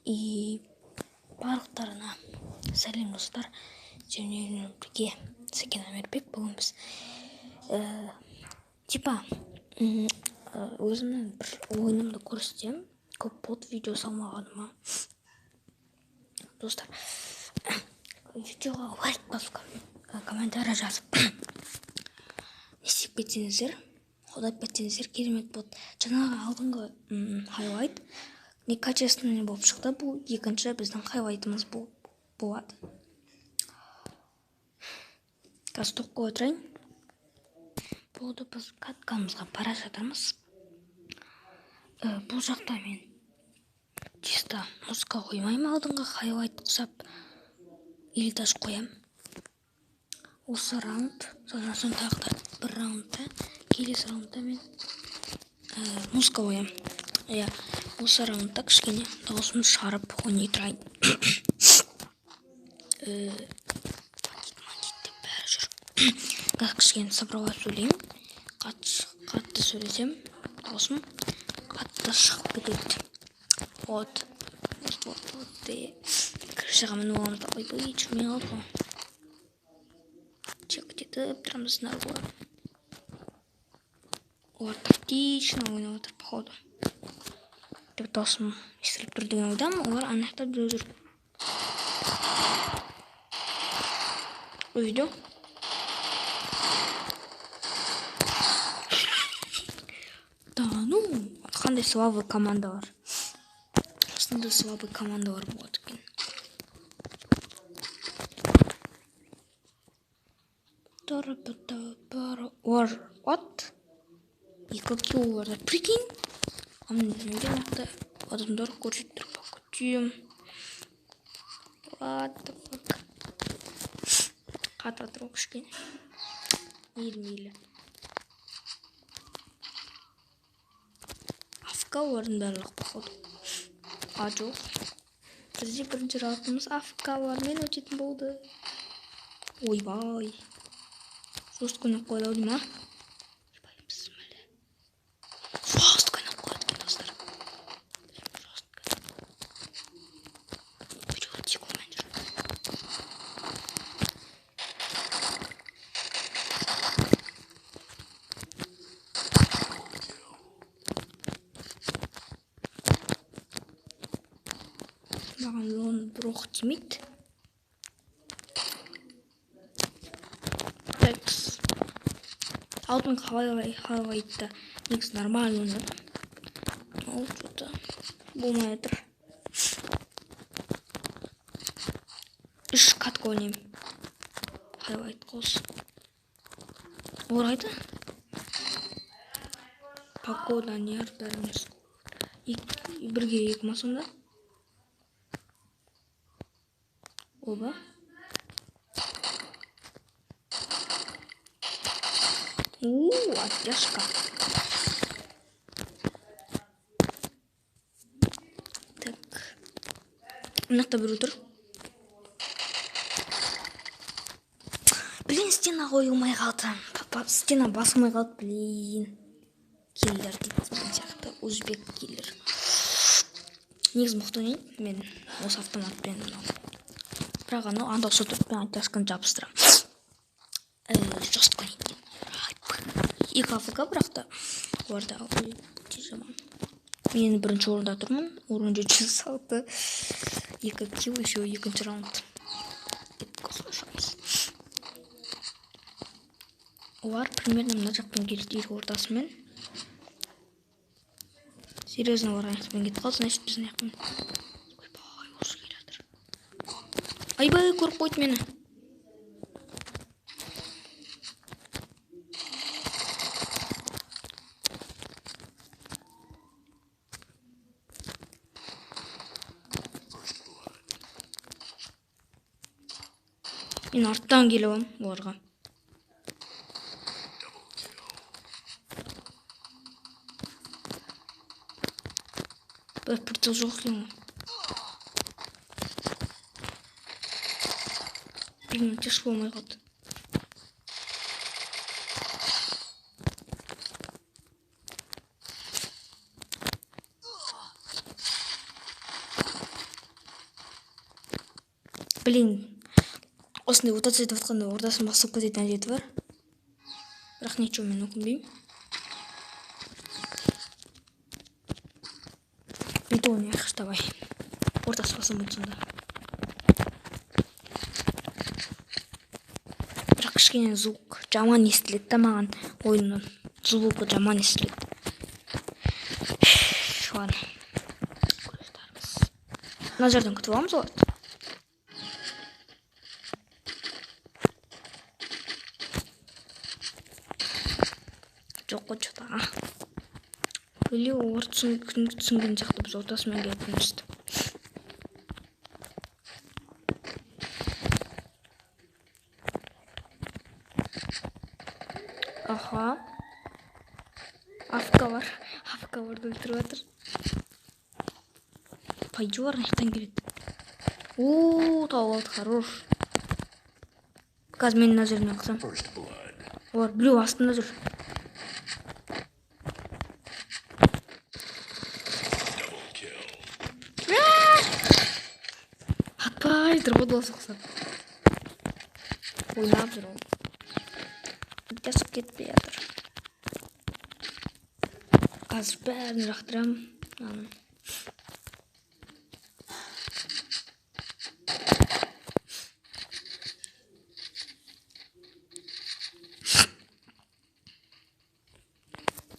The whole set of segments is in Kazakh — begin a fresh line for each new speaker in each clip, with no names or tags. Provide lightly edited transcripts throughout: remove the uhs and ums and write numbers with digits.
И барлықтарына сәлем достар. Және бірге Сәкен Әмірбек. Бүгін біз өзімнің бір ойынымды көрсетемін. Көп болды видео салмағаныма. Достар, видеоға лайк басып, комментарий жазып не істеп кетсеңіздер, қолдап кетсеңіздер керемет болды. Жаңағы алдыңғы хайлайт некачественный болып шықты. Бұл екінші біздің хайлайтымыз болады. Қазір тоққа отырайын. Болды, біз каткамызға бара жатырмыз. Бұл жақта мен чисто музыка қоймаймын, алдыңғы хайлайт құсап илдаш қоям. Осы раунд, содан соң тағы да бір раундта, келесі раундта мен музыка қоям. Осы раундта кішкене дауысымды шығарып ойнай тұрайын. Бәрі жүр. Кішкене сабырлап сөйлеймін. Қатты сөйлесем, дауысым қатты шығып кетеді. Вот. Крышаға мініп аламыз да. Ой, жүрмей қалды ғой. Кетіп тұрамыз нарғылар. Олар тактично ойнап отыр, походу. Деп дауысым естіліп тұр деген ойдамын. Олар анықтап біреу жүр. Видео. Қандай слабый командалар. Осындай слабый командалар болады екен. What? И какие оларда? Прикинь? Неге нақты адамдар көрсеттір покутем. What the fuck? Қатып тұру кішкене. Мейлі. Афка олардың барлық походу. Жоқ. Бізде бірінші раундымыз афкалармен өтетін болды. Ойбай. Жестко ойнап қойды ау деймін, Жестко ойнап қойды екен, достар. Периодик ойнап жүр. Маған оны бір оқ тимейді. Алдың хайлайтта негізі нормально ойнады. Ол что-то болмай жатыр. 3 катка ойнаймын. Хайлайт қос. Орайды. Погода нер бәріміз. Бірге екі масында. Оба. Оттяжка. Так. Мынақта бір отыр. Блин, стена қойылмай қалды. Стена басылмай қалды, блин. Киллер дейді мен сияқты. Өзбек киллер. Негіз мұқты ойнайын. Мен осы автоматпен. Бірақ анда сотырпен оттяжканы жабыстырам. Жестко ойнайын. Екі АФК бірақта оларда өте жаман. Мен бірінші орында тұрмын. Орын 706. 2 килл, еще екінші раунд. Олар примерно мына жақтан келді ортасымен. Серьезно олар аяқпен кетіп қалды, значит біздің аяқпен. Ойбай, осы келе жатыр. Айбай, көріп қойды мені. Мен арттан келіп алам оларға. Бір прицел жоқ екен ғой. Блин, тяжело болмай қалды. Блин. Осындай утац етіп жатқанда ордасын басып кететін әдеті бар. Бірақ нечего, мен өкінбеймін. Бетон яқшы давай. Ортасы басым болсында. Бірақ кішкене звук жаман естіледі да маған ойынның. Звукі жаман естіледі. Ладно. Мына жерден күтіп аламыз ғой. Жоқ қой что-то. Или орт түсінген сияқты біз ортасымен келетінімізді. Аха. Афка бар. Афка барды өлтіріп жатыр. Пайдер, наяқтан келеді. Ооо, тауып алды, хорош. Қазір мен мына жеріне қысам. Олар біреу астында жүр. Атпай, тұрғыды осы қысап. Ойнап жүр ол. Жасып кетпей жатыр. Қазір бәрін жақтырам.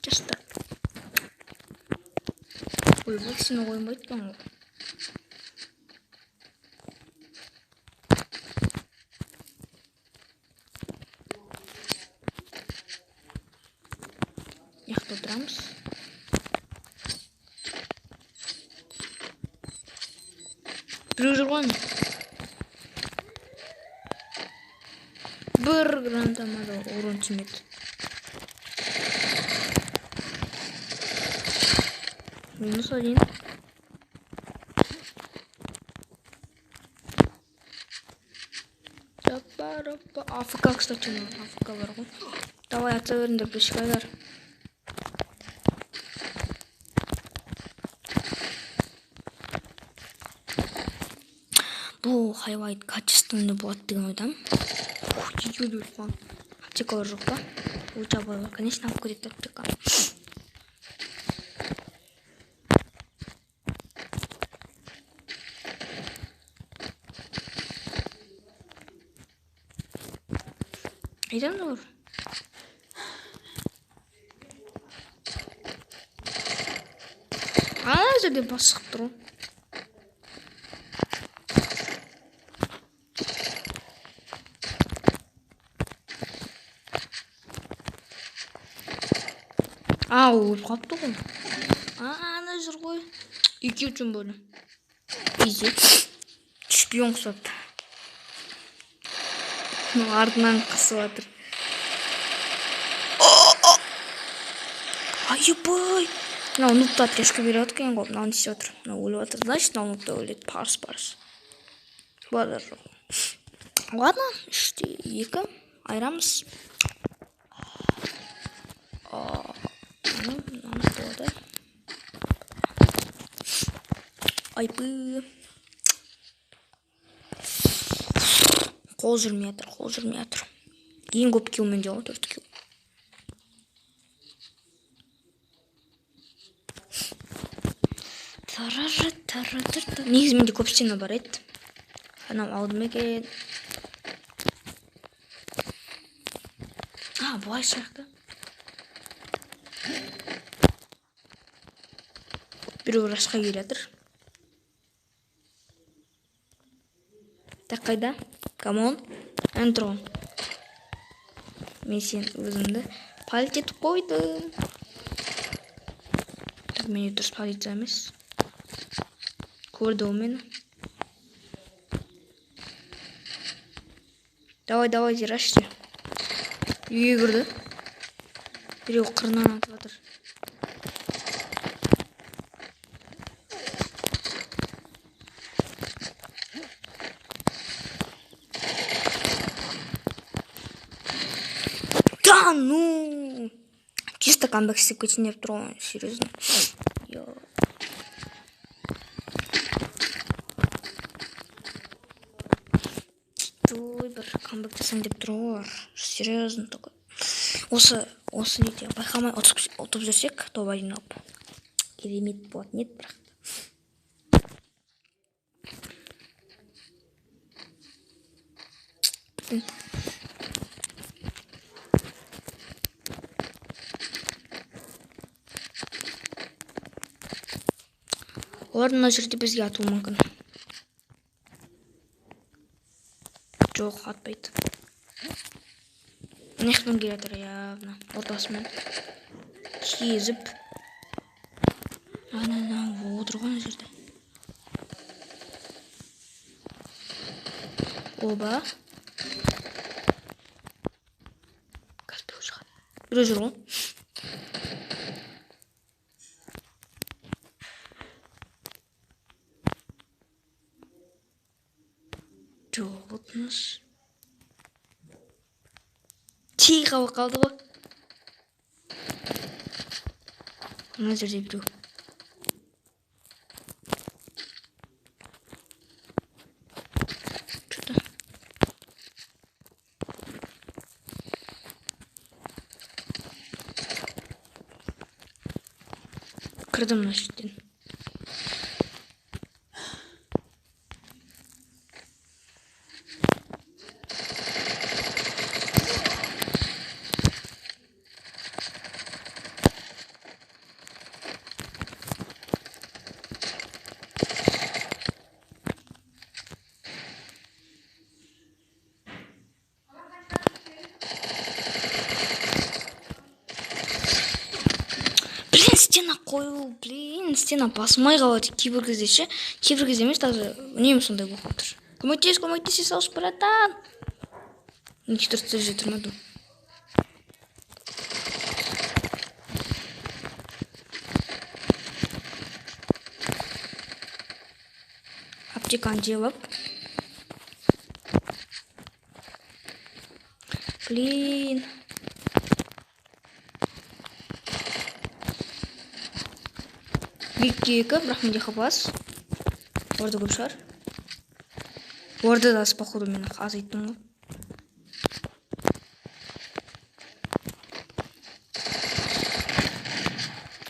Жастар. Ой, бұл кісіні қоймайды екен ғой. Яқта отырамыз. Біреу жүр ғой. Бір гранатама да урон тимеді. Минус 1. АФК, кстати, АФК бар ғой. Давай атса беріңдер, бешкайлар. Бұл хайвайт качественный болады деген ойдамын. Аптекалар жоқ па? Луча бар, конечно, алып кетеді аптека. Айдан olur. Ана жерде бас шығып тұр. Өліп қалыпты ғой. Ана жүр ғой. Екеу үшін бөлі. Изи. Шпион құсапты. Артынан қысып жатыр. Айыбай. Мынау нұпта трешка беріп жатыр ғой. Мынау не істеп жатыр. Мынау өліп жатыр. Значит, мынау нұпта өледі. Парс. Базар жоқ. Ладно, 3-2 айырамыз. Болды. Айпы. Қол жүрмей жатыр. Ең көп килл менде ғой, 4 килл. Негізі менде көп стена бар еді. Анам алдым екен. Бұлай сияқты. Біреу рашқа келе жатыр. Так, қайда? Come on. Энтрон. Мен сен өзімді палит етіп қойдым. Так, мен дұрыс полиция емес. Көрді ол мені. Давай, зираште. Үйге кірді. Біреу қырынан атып жатыр. Да, ну! Чисто камбэк істеп кетейін деп тұр ғой, серьезно. еңбектесең деп тұр ғой. Серьезно такой. Осы неде байқамай ұтып жүрсек, топ жинап. Керемет болады, нет, бірақ. Олар мына жерде бізге атуы мүмкін. Жоқ, атпайды. Нехмен келе жатыр, явно. Ортасымен кезіп. Ана отыр ғой ана жерде. Оба. Қазбек шығады. Біреу жүр ғой. Жоқ, отыныз. Тиға қалды ғой. Мына жерде біреу. Кірдім мына жерден. Стена қою, стена басмай қалады кейбір кезде ше. Кейбір кезде емес, даже үнемі сондай болып тұр. Көмектесе салшы, братан. Ничего тұрса жетірмедім. Аптеканы жеп алып. Биікке екі, бірақ менде хабас. Орда көп шығар. Орда да походу мен азайттым ғой.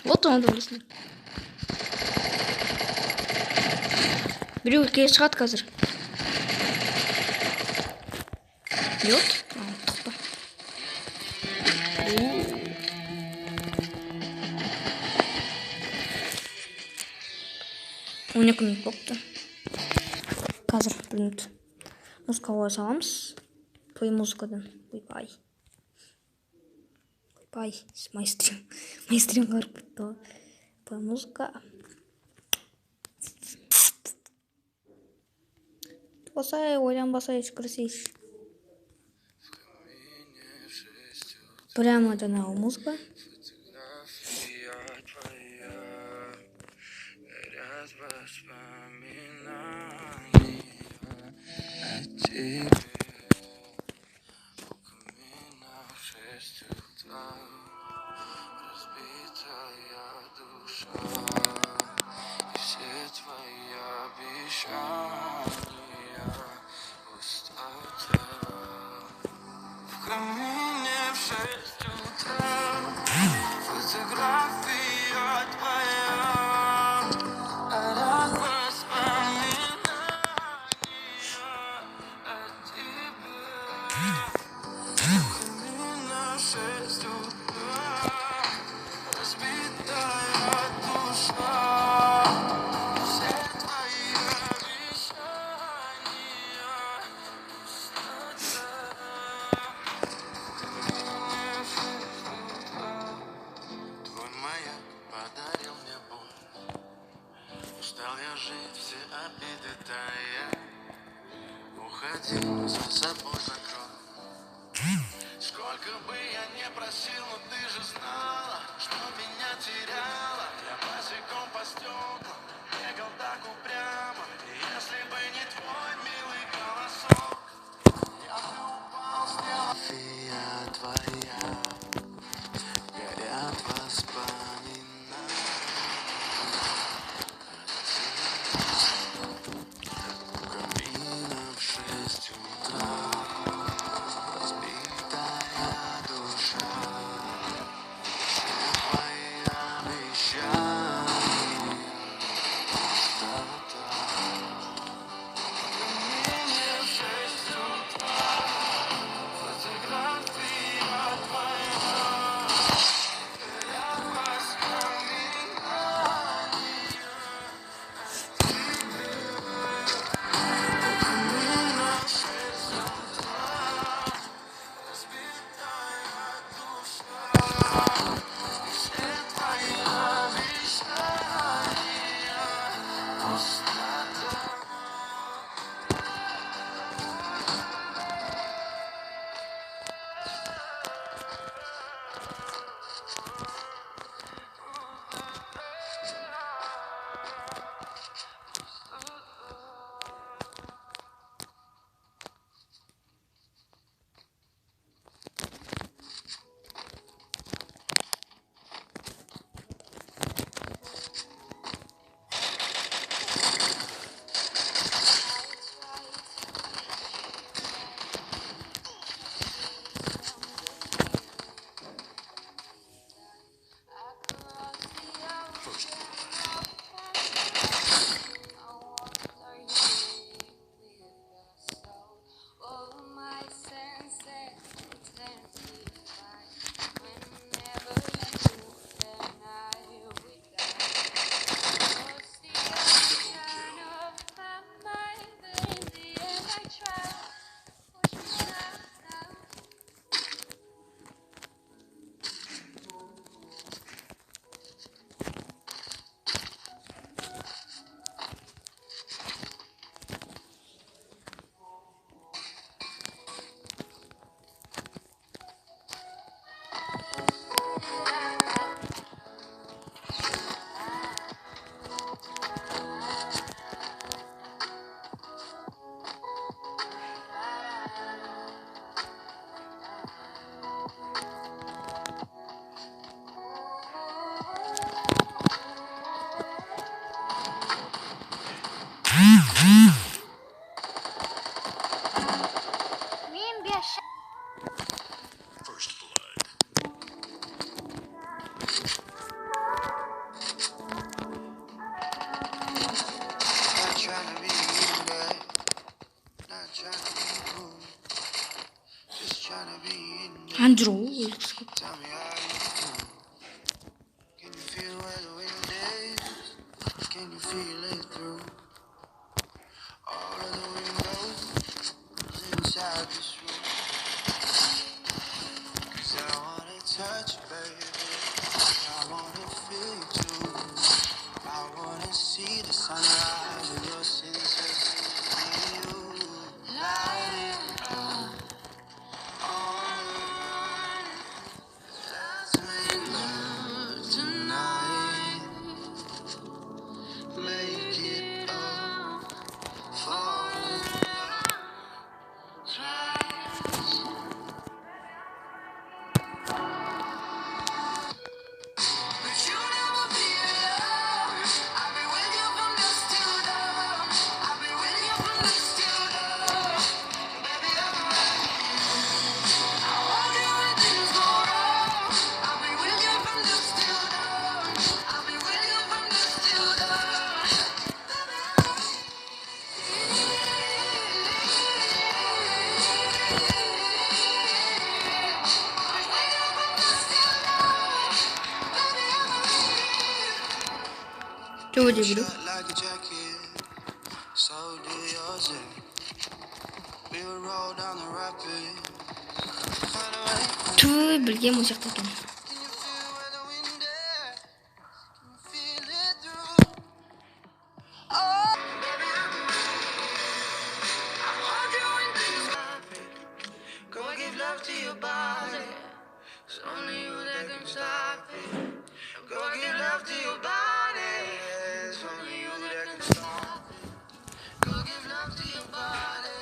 Вот оны да білесің. Біреу келе шығады қазір. Йот? Тұқпа. 12 минут болыпты. Қазір 1 минут. Музыка қоя саламыз. Play музыкадан. Ойбай. Майстрим қарып кетті. Play музыка. Басай, ойланбасай, кірісейш. Прямо жаңағы музыка.
Сколько бы я не просил, но ты же знала, что меня теряла. Я босиком по стеклам бегал так упрямо. Если бы не твой милый голосок, я бы упал с неба. Фия твоя, горят воспоминания. Камина в 6 утра.
Мен беш.
First blood. Not trying to be you, that. Not trying to be cool. Just trying to be in there.
Анжруу.
Tell me how you feel. Can you feel where the wind is? Can you feel it through all of the windows inside this room? 'Cause I wanna touch you, baby. I wanna feel you too. I wanna see the sunrise in your senses. See you light it on. Let's make love tonight. Make it up. Fall in love twice. But you never feel love. I'll be with you from dusk till dawn. I'll be with you from dusk till dawn. Baby, I'm ready. I want you when things go wrong. I'll be with you from dusk till dawn. I'll be with you from dusk till dawn. Baby, I'm
저거 집으로.
shut like a jacket. So do yours. We will roll down the rapids. Find a way.
둘 бірге музыка екен.
Can you feel where the wind is? Can you feel it through? Oh, baby, I want you when things happen. Go and give love to your body. It's only you that can stop it. Go and give love to your body. It's only you that can stop it. Go give love to your body.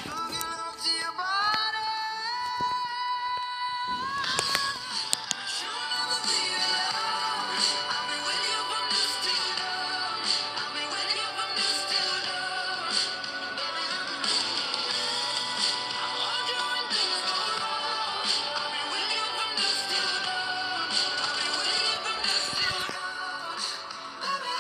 Go give love to your body. You'll never be alone. I'll be with you from dusk till dawn. I'll be with you from dusk till dawn. Baby, I want you when things go wrong. I'll be with you from dusk till dawn. I'll be with you from dusk till dawn. Baby,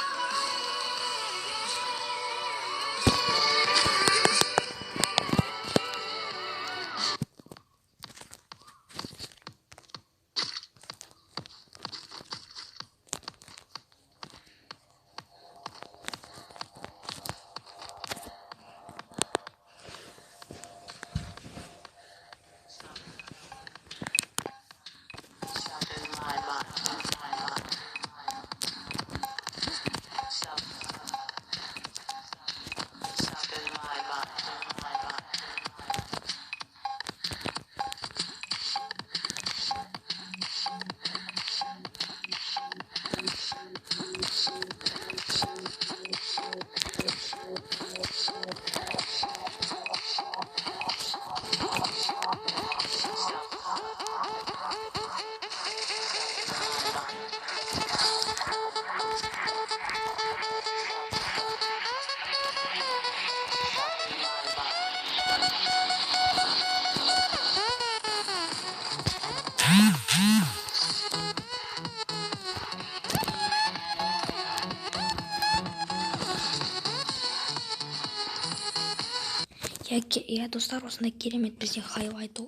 иә достар, осындай керемет бізде хайлайт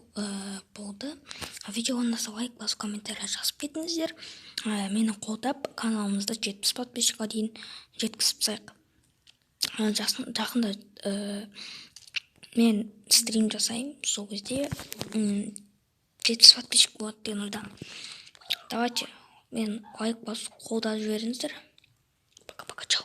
болды. Видеоны насыл лайк басып комментария жазып кетіңіздер. Мені қолдап каналымызды 70 подписчикқа дейін жеткізіп тастайық. Жақында мен стрим жасаймын, сол кезде 70 подписчик болады деген ойдамын. Давайте мен лайк басып қолдап жіберіңіздер. Пока-пока, чао.